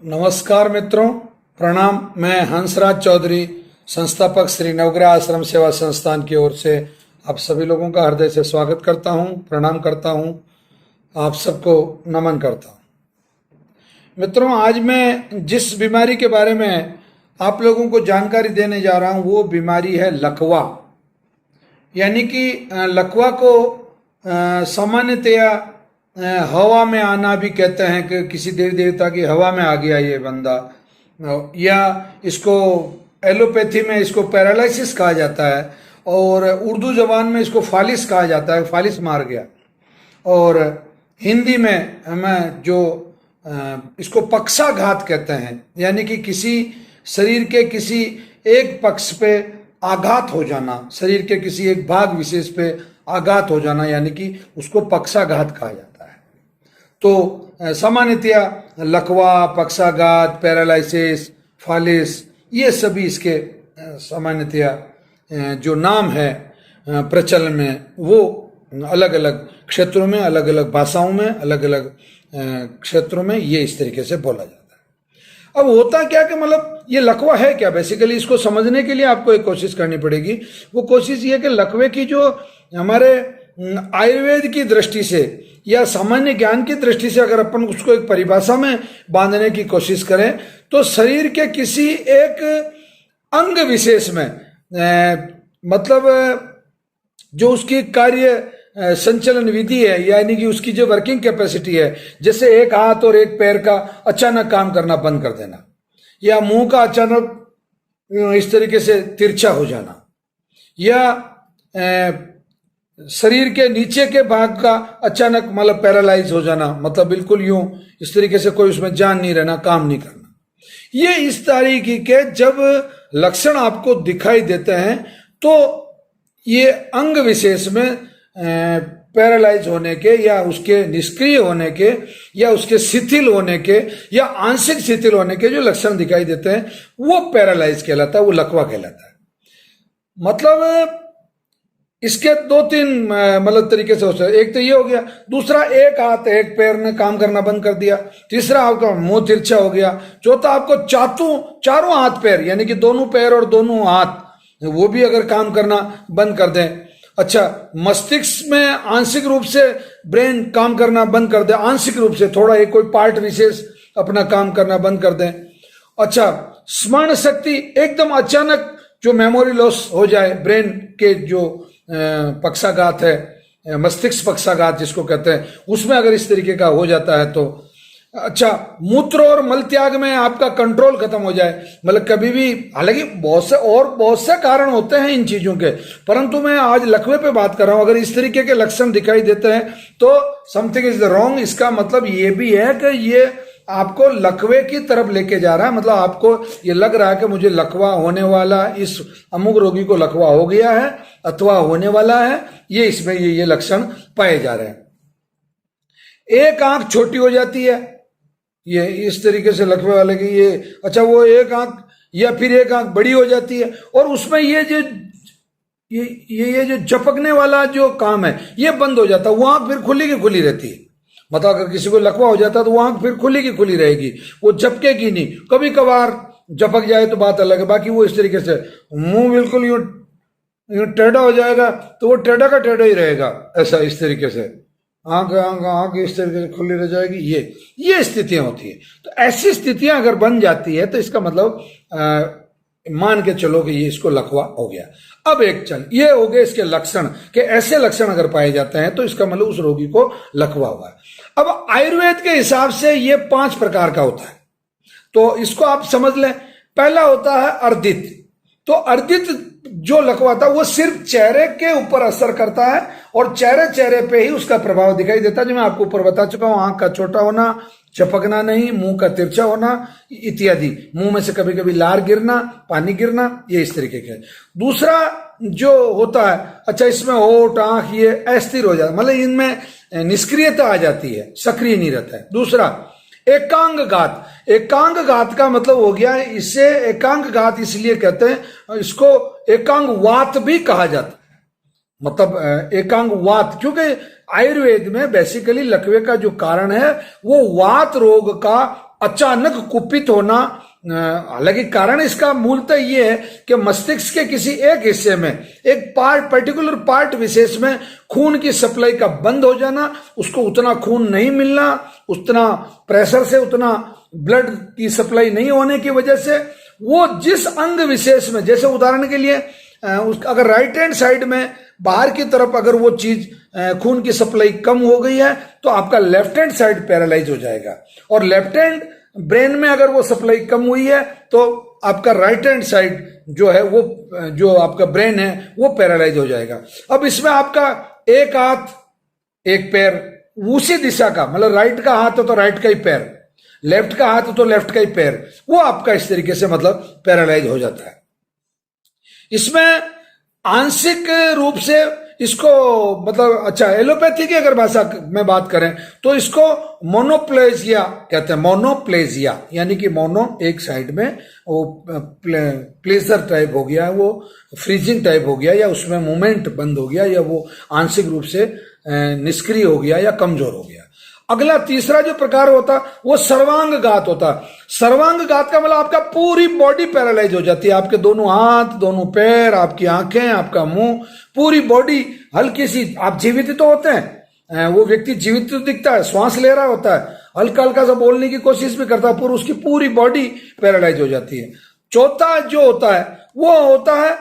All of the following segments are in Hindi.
नमस्कार मित्रों, प्रणाम। मैं हंसराज चौधरी, संस्थापक श्री नवग्रह आश्रम सेवा संस्थान की ओर से आप सभी लोगों का हृदय से स्वागत करता हूं, प्रणाम करता हूं, आप सबको नमन करता हूं। मित्रों, आज मैं जिस बीमारी के बारे में आप लोगों को जानकारी देने जा रहा हूं वो बीमारी है लकवा। यानी कि लकवा को सामान्यतया हवा में आना भी कहते हैं कि किसी देवी देवता की हवा में आ गया ये बंदा, या इसको एलोपैथी में इसको पैरालिसिस कहा जाता है और उर्दू जबान में इसको फालिस कहा जाता है, फालिस मार गया। और हिंदी में हमें जो इसको पक्षाघात कहते हैं, यानी कि किसी शरीर के किसी एक पक्ष पे आघात हो जाना, शरीर के किसी एक भाग विशेष पे आघात हो जाना, यानी कि उसको पक्षाघात कहा जाता है। तो सामान्यतया लकवा, पक्षाघात, पैरालिसिस, फालिस, ये सभी इसके सामान्यतया जो नाम है प्रचलन में, वो अलग अलग क्षेत्रों में, अलग अलग भाषाओं में, अलग अलग क्षेत्रों में ये इस तरीके से बोला जाता है। अब होता क्या कि मतलब ये लकवा है क्या, बेसिकली इसको समझने के लिए आपको एक कोशिश करनी पड़ेगी। वो कोशिश ये कि लकवे की जो हमारे आयुर्वेद की दृष्टि से या सामान्य ज्ञान की दृष्टि से अगर अपन उसको एक परिभाषा में बांधने की कोशिश करें तो शरीर के किसी एक अंग विशेष में मतलब जो उसकी कार्य संचलन विधि है, यानी कि उसकी जो वर्किंग कैपेसिटी है, जैसे एक हाथ और एक पैर का अचानक काम करना बंद कर देना, या मुंह का अचानक इस तरीके से तिरछा हो जाना, या शरीर के नीचे के भाग का अचानक मतलब पैरालाइज हो जाना, मतलब बिल्कुल यूं इस तरीके से कोई उसमें जान नहीं रहना, काम नहीं करना। ये इस तरीके के जब लक्षण आपको दिखाई देते हैं तो ये अंग विशेष में पैरालाइज होने के या उसके निष्क्रिय होने के या उसके शिथिल होने के या आंशिक शिथिल होने के जो लक्षण दिखाई देते हैं वो पैरालाइज कहलाता है, वो लकवा कहलाता है। मतलब इसके दो तीन मतलब तरीके से हो सकता है। एक तो ये हो गया, दूसरा एक हाथ एक पैर ने काम करना बंद कर दिया, तीसरा आपका मुंह तिरछा हो गया, चौथा आपको चारों हाथ पैर यानी कि दोनों पैर और दोनों हाथ वो भी अगर काम करना बंद कर दें। अच्छा, मस्तिष्क में आंशिक रूप से ब्रेन काम करना बंद कर दे, आंशिक रूप से थोड़ा एक कोई पार्ट विशेष अपना काम करना बंद कर दें। अच्छा, स्मरण शक्ति एकदम अचानक जो मेमोरी लॉस हो जाए, ब्रेन के जो पक्षाघात है, मस्तिष्क पक्षाघात जिसको कहते हैं, उसमें अगर इस तरीके का हो जाता है तो। अच्छा, मूत्र और मल त्याग में आपका कंट्रोल खत्म हो जाए, मतलब कभी भी, हालांकि बहुत से कारण होते हैं इन चीजों के, परंतु मैं आज लकवे पे बात कर रहा हूं। अगर इस तरीके के लक्षण दिखाई देते हैं तो समथिंग इज रॉन्ग। इसका मतलब ये भी है कि ये आपको लकवे की तरफ लेके जा रहा है, मतलब आपको ये लग रहा है कि मुझे लकवा होने वाला, इस अमुक रोगी को लकवा हो गया है अथवा होने वाला है, ये इसमें ये लक्षण पाए जा रहे हैं। एक आंख छोटी हो जाती है, ये इस तरीके से लकवे वाले की ये। अच्छा, वो एक आंख या फिर एक आंख बड़ी हो जाती है और उसमें ये जो झपकने वाला जो काम है ये बंद हो जाता है, वो आंख फिर खुली की खुली रहती है। मतलब अगर किसी को लकवा हो जाता है तो वो आंख फिर खुली की खुली रहेगी, वो झपकेगी नहीं। कभी कभार झपक जाए तो बात अलग है, बाकी वो इस तरीके से मुंह बिल्कुल यूं टेढ़ा हो जाएगा तो वो टेढ़ा का टेढ़ा ही रहेगा, ऐसा इस तरीके से आंख इस तरीके से खुली रह जाएगी। ये स्थितियां होती है। तो ऐसी स्थितियां अगर बन जाती है तो इसका मतलब मान के चलो कि ये इसको लकवा हो गया। अब ये हो गए इसके लक्षण, कि ऐसे लक्षण अगर पाए जाते हैं तो इसका मतलब उस रोगी को लकवा हुआ है। अब आयुर्वेद के हिसाब से ये 5 प्रकार का होता है, तो इसको आप समझ लें। पहला होता है अर्दित। तो अर्दित जो लकवा था वो सिर्फ चेहरे के ऊपर असर करता है और चेहरे पे ही उसका प्रभाव दिखाई देता है, जो मैं आपको ऊपर बता चुका हूं। आंख का छोटा होना, झपकना नहीं, मुंह का तिरछा होना इत्यादि, मुंह में से कभी कभी लार गिरना, पानी गिरना, ये इस तरीके के। दूसरा जो होता है, अच्छा, इसमें होठ, आंख ये अस्थिर हो जाता है, मतलब इनमें निष्क्रियता आ जाती है, सक्रिय नहीं रहता है। दूसरा एकांगघात। एकांगघात का मतलब हो गया, इससे एकांगघात इसलिए कहते हैं, इसको एकांगवात भी कहा जाता है। मतलब एकांगवात, क्योंकि आयुर्वेद में बेसिकली लकवे का जो कारण है वो वात रोग का अचानक कुपित होना, हालांकि कारण इसका मूलतः ये है कि मस्तिष्क के किसी एक हिस्से में, एक पार्ट, पर्टिकुलर पार्ट विशेष में खून की सप्लाई का बंद हो जाना, उसको उतना खून नहीं मिलना, उतना प्रेशर से उतना ब्लड की सप्लाई नहीं होने की वजह से वो जिस अंग विशेष में, जैसे उदाहरण के लिए अगर राइट हैंड साइड में बाहर की तरफ अगर वो चीज खून की सप्लाई कम हो गई है तो आपका लेफ्ट हैंड साइड पैरालाइज हो जाएगा, और लेफ्ट हैंड ब्रेन में अगर वो सप्लाई कम हुई है तो आपका राइट हैंड साइड जो है वो, जो आपका ब्रेन है वो पैरालाइज हो जाएगा। अब इसमें आपका एक हाथ एक पैर उसी दिशा का, मतलब राइट का हाथ हो तो राइट का ही पैर, लेफ्ट का हाथ हो तो लेफ्ट का ही पैर, वो आपका इस तरीके से मतलब पैरालाइज हो जाता है। इसमें आंशिक रूप से इसको मतलब, अच्छा एलोपैथी की अगर भाषा में बात करें तो इसको मोनोप्लेजिया कहते हैं। मोनोप्लेजिया यानी कि मोनो एक साइड में, वो प्लेजर टाइप हो गया, वो फ्रीजिंग टाइप हो गया, या उसमें मूवमेंट बंद हो गया, या वो आंशिक रूप से निष्क्रिय हो गया या कमजोर हो गया। अगला तीसरा जो प्रकार होता वो सर्वांग घात होता। सर्वांग घात का मतलब आपका पूरी बॉडी पैरालाइज हो जाती है, आपके दोनों हाथ, दोनों पैर, आपकी आंखें, आपका मुंह, पूरी बॉडी हल्की सी, आप जीवित तो होते हैं, वो व्यक्ति जीवित तो दिखता है, श्वास ले रहा होता है, हल्का हल्का सा बोलने की कोशिश भी करता है, पर उसकी पूरी बॉडी पैरालाइज हो जाती है। चौथा जो होता है वो होता है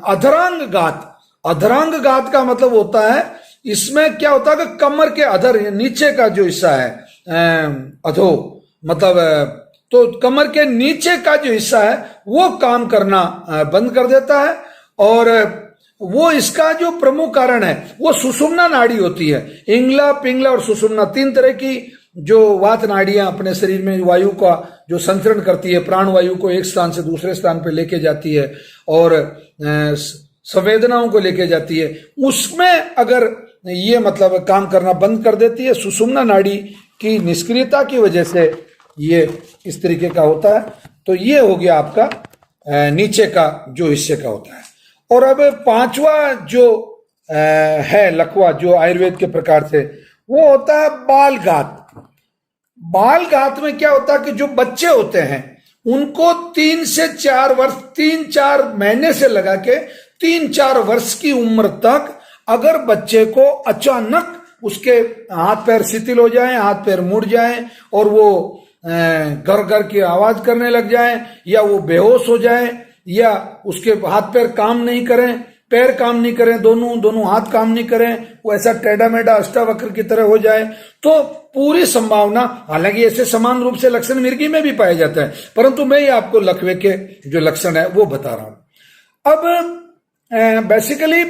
अधरांग घात। अधरांग घात का मतलब होता है, इसमें क्या होता है कि कमर के अधर नीचे का जो हिस्सा है, अधो मतलब, तो कमर के नीचे का जो हिस्सा है वो काम करना बंद कर देता है, और वो इसका जो प्रमुख कारण है वो सुषुम्ना नाड़ी होती है। इंगला, पिंगला और सुषुम्ना, तीन तरह की जो वात नाड़ियां अपने शरीर में वायु का जो संचरण करती है, प्राण वायु को एक स्थान से दूसरे स्थान पर लेके जाती है और संवेदनाओं को लेके जाती है, उसमें अगर ये मतलब काम करना बंद कर देती है, सुषुम्ना नाड़ी की निष्क्रियता की वजह से ये इस तरीके का होता है। तो ये हो गया आपका नीचे का जो हिस्से का होता है। और अब पांचवा जो है लकवा जो आयुर्वेद के प्रकार से, वो होता है बाल घात। बाल घात में क्या होता है कि जो बच्चे होते हैं उनको 3 से 4 वर्ष, 3-4 महीने से लगा के 3-4 वर्ष की उम्र तक अगर बच्चे को अचानक उसके हाथ पैर शिथिल हो जाए, हाथ पैर मुड़ जाए और वो घर घर की आवाज करने लग जाए, या वो बेहोश हो जाए, या उसके हाथ पैर काम नहीं करें, पैर काम नहीं करें, दोनों हाथ काम नहीं करें, वो ऐसा टेढ़ा मेढ़ा अष्टावक्र की तरह हो जाए, तो पूरी संभावना, हालांकि ऐसे समान रूप से लक्षण मिर्गी में भी पाए जाते हैं, परंतु मैं ये आपको लकवे के जो लक्षण है वो बता रहा हूं। अब बेसिकली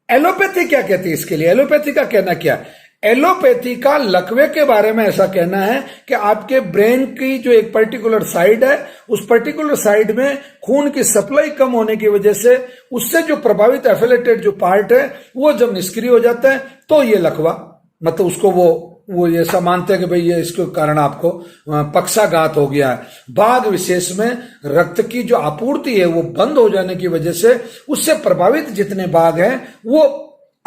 एलोपैथी क्या कहती है इसके लिए? एलोपैथी का कहना क्या? एलोपैथी का लकवे के बारे में ऐसा कहना है कि आपके ब्रेन की जो एक पर्टिकुलर साइड है, उस पर्टिकुलर साइड में खून की सप्लाई कम होने की वजह से उससे जो प्रभावित एफिलेटेड जो पार्ट है वो जब निष्क्रिय हो जाता है तो ये लकवा, मतलब उसको वो ये सब मानते हैं कि भाई ये इसके कारण आपको पक्षाघात हो गया है। भाग विशेष में रक्त की जो आपूर्ति है वो बंद हो जाने की वजह से उससे प्रभावित जितने भाग हैं वो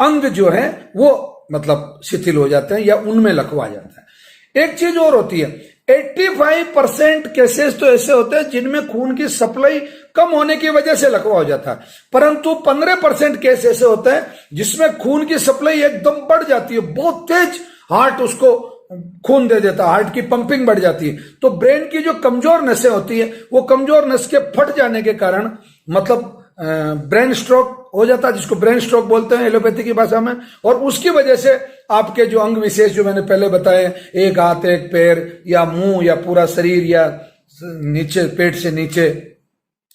अंग जो है वो मतलब शिथिल हो जाते हैं या उनमें लकवा जाता है। एक चीज और होती है, 85% केसेस तो ऐसे होते हैं जिनमें खून की सप्लाई कम होने की वजह से लकवा हो जाता है, परंतु 15% केस ऐसे होते हैं जिसमें खून की सप्लाई एकदम बढ़ जाती है, बहुत तेज हार्ट उसको खून दे देता है, हार्ट की पंपिंग बढ़ जाती है। तो ब्रेन की जो कमजोर नसें होती है वो कमजोर नस के फट जाने के कारण मतलब ब्रेन स्ट्रोक हो जाता है, जिसको ब्रेन स्ट्रोक बोलते हैं एलोपैथी की भाषा में, और उसकी वजह से आपके जो अंग विशेष जो मैंने पहले बताए, एक हाथ एक पैर या मुंह या पूरा शरीर या नीचे पेट से नीचे,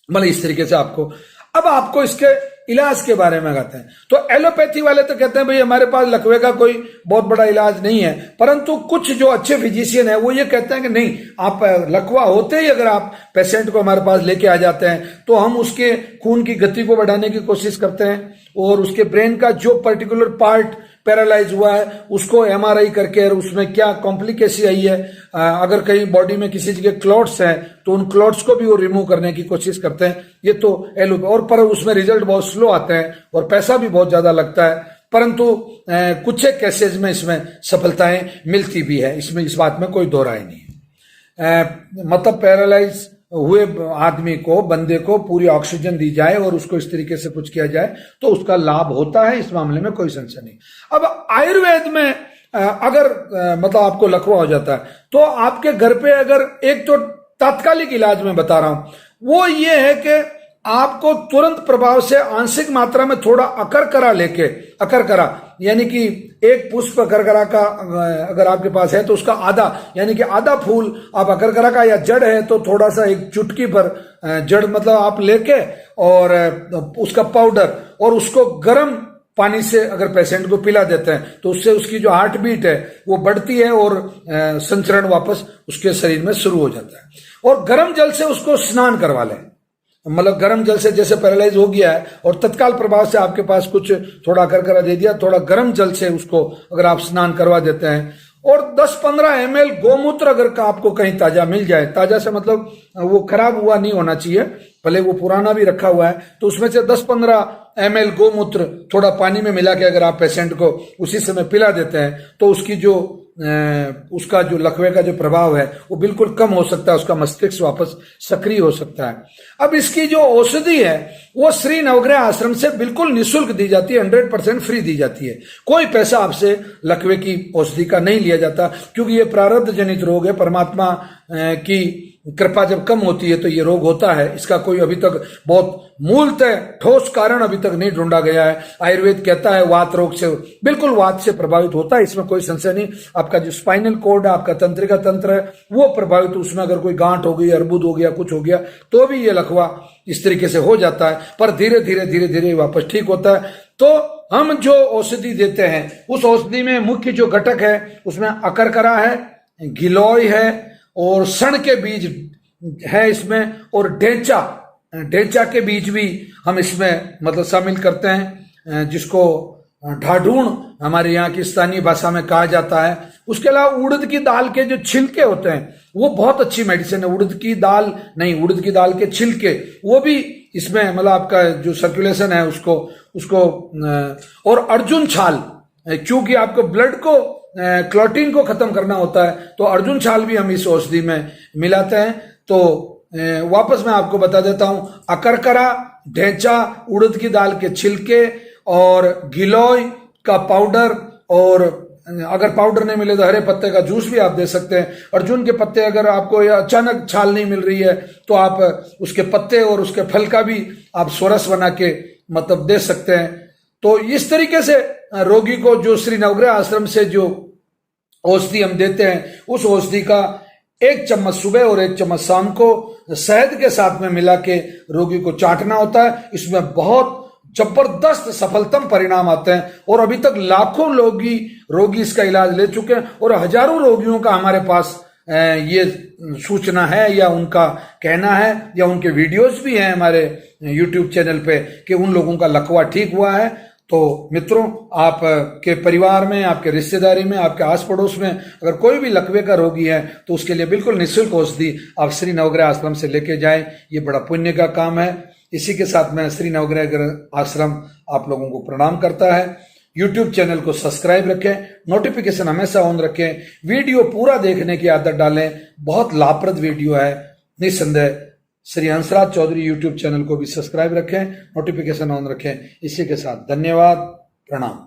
मतलब इस तरीके से आपको। अब आपको इसके इलाज के बारे में कहते हैं तो एलोपैथी वाले तो कहते हैं भाई हमारे पास लकवे का कोई बहुत बड़ा इलाज नहीं है, परंतु कुछ जो अच्छे फिजिशियन है वो ये कहते हैं कि नहीं, आप लकवा होते ही अगर आप पेशेंट को हमारे पास लेके आ जाते हैं तो हम उसके खून की गति को बढ़ाने की कोशिश करते हैं और उसके ब्रेन का जो पर्टिकुलर पार्ट पैरालाइज हुआ है उसको एमआरआई करके उसमें क्या कॉम्प्लिकेशन आई है, अगर कहीं बॉडी में किसी जगह क्लॉट्स हैं तो उन क्लॉट्स को भी वो रिमूव करने की कोशिश करते हैं। ये तो और पर उसमें रिजल्ट बहुत स्लो आते हैं और पैसा भी बहुत ज्यादा लगता है, परंतु कुछ एक केसेज में इसमें सफलताएं मिलती भी है, इसमें इस बात में कोई दो राय नहीं है। मतलब पैरालाइज हुए आदमी को, बंदे को पूरी ऑक्सीजन दी जाए और उसको इस तरीके से कुछ किया जाए तो उसका लाभ होता है, इस मामले में कोई संशय नहीं। अब आयुर्वेद में अगर मतलब आपको लकवा हो जाता है तो आपके घर पे अगर एक तो तात्कालिक इलाज में बता रहा हूं वो ये है कि आपको तुरंत प्रभाव से आंशिक मात्रा में थोड़ा अकरकरा लेके, अकरकरा यानी कि एक पुष्प अकरकरा का अगर आपके पास है तो उसका आधा यानी कि आधा फूल आप अकरकरा का, या जड़ है तो थोड़ा सा एक चुटकी भर जड़ मतलब आप लेके और उसका पाउडर और उसको गर्म पानी से अगर पेशेंट को पिला देते हैं तो उससे उसकी जो हार्ट बीट है वो बढ़ती है और संचरण वापस उसके शरीर में शुरू हो जाता है। और गर्म जल से उसको स्नान करवा लें, मतलब गर्म जल से, जैसे पैरालाइज हो गया है और तत्काल प्रभाव से आपके पास कुछ थोड़ा करकरा दे दिया, थोड़ा गर्म जल से उसको अगर आप स्नान करवा देते हैं और 10-15 ml गोमूत्र अगर का आपको कहीं ताजा मिल जाए, ताजा से मतलब वो खराब हुआ नहीं होना चाहिए, भले वो पुराना भी रखा हुआ है, तो उसमें से 10-15 ml गोमूत्र थोड़ा पानी में मिला के अगर आप पेशेंट को उसी समय पिला देते हैं तो उसकी जो उसका जो लकवे का जो प्रभाव है वो बिल्कुल कम हो सकता है, उसका मस्तिष्क वापस सक्रिय हो सकता है। अब इसकी जो औषधि है वो श्री नवग्रह आश्रम से बिल्कुल निःशुल्क दी जाती है, 100% फ्री दी जाती है, कोई पैसा आपसे लकवे की औषधि का नहीं लिया जाता, क्योंकि ये प्रारब्ध जनित रोग है। परमात्मा की कृपा जब कम होती है तो ये रोग होता है, इसका कोई अभी तक बहुत मूलतः ठोस कारण अभी तक नहीं ढूंढा गया है। आयुर्वेद कहता है वात रोग से, बिल्कुल वात से प्रभावित होता है, इसमें कोई संशय नहीं। आपका जो स्पाइनल कॉर्ड है, आपका तंत्रिका तंत्र है वो प्रभावित, उसमें अगर कोई गांठ हो गई, अर्बुद हो गया, कुछ हो गया तो भी ये लकवा इस तरीके से हो जाता है, पर धीरे धीरे धीरे धीरे वापस ठीक होता है। तो हम जो औषधि देते हैं उस औषधि में मुख्य जो घटक है उसमें अकरकरा है, गिलोय है और सण के बीज है इसमें, और ढेंचा के बीज भी हम इसमें मतलब शामिल करते हैं, जिसको ढाढूण हमारे यहाँ की स्थानीय भाषा में कहा जाता है। उसके अलावा उड़द की दाल के जो छिलके होते हैं वो बहुत अच्छी मेडिसिन है। उड़द की दाल नहीं, उड़द की दाल के छिलके वो भी इसमें मतलब आपका जो सर्कुलेशन है उसको और अर्जुन छाल, क्योंकि आपको ब्लड को क्लॉटिंग को खत्म करना होता है तो अर्जुन छाल भी हम इस औषधि में मिलाते हैं। तो वापस मैं आपको बता देता हूं, अकरकरा, ढेंचा, उड़द की दाल के छिलके और गिलोय का पाउडर, और अगर पाउडर नहीं मिले तो हरे पत्ते का जूस भी आप दे सकते हैं। अर्जुन के पत्ते अगर आपको अचानक छाल नहीं मिल रही है तो आप उसके पत्ते और उसके फल का भी आप सोरस बना के मतलब दे सकते हैं। तो इस तरीके से रोगी को जो श्री नवग्रह आश्रम से जो औषधि हम देते हैं उस औषधि का 1 चम्मच सुबह और 1 चम्मच शाम को शहद के साथ में मिला के रोगी को चाटना होता है। इसमें बहुत जबरदस्त सफलतम परिणाम आते हैं और अभी तक लाखों रोगी इसका इलाज ले चुके हैं और हजारों रोगियों का हमारे पास ये सूचना है या उनका कहना है या उनके वीडियोस भी हैं हमारे YouTube चैनल पे कि उन लोगों का लकवा ठीक हुआ है। तो मित्रों, आपके परिवार में, आपके रिश्तेदारी में, आपके आस पड़ोस में अगर कोई भी लकवे का रोगी है तो उसके लिए बिल्कुल निःशुल्क औषधि आप श्री नवग्रह आश्रम से लेके जाएं, ये बड़ा पुण्य का काम है। इसी के साथ में श्री नवग्रह आश्रम आप लोगों को प्रणाम करता है। YouTube चैनल को सब्सक्राइब रखें, नोटिफिकेशन हमेशा ऑन रखें, वीडियो पूरा देखने की आदत डालें, बहुत लाभप्रद वीडियो है निस्संदेह। श्री हंसराज चौधरी YouTube चैनल को भी सब्सक्राइब रखें, नोटिफिकेशन ऑन रखें। इसी के साथ धन्यवाद, प्रणाम।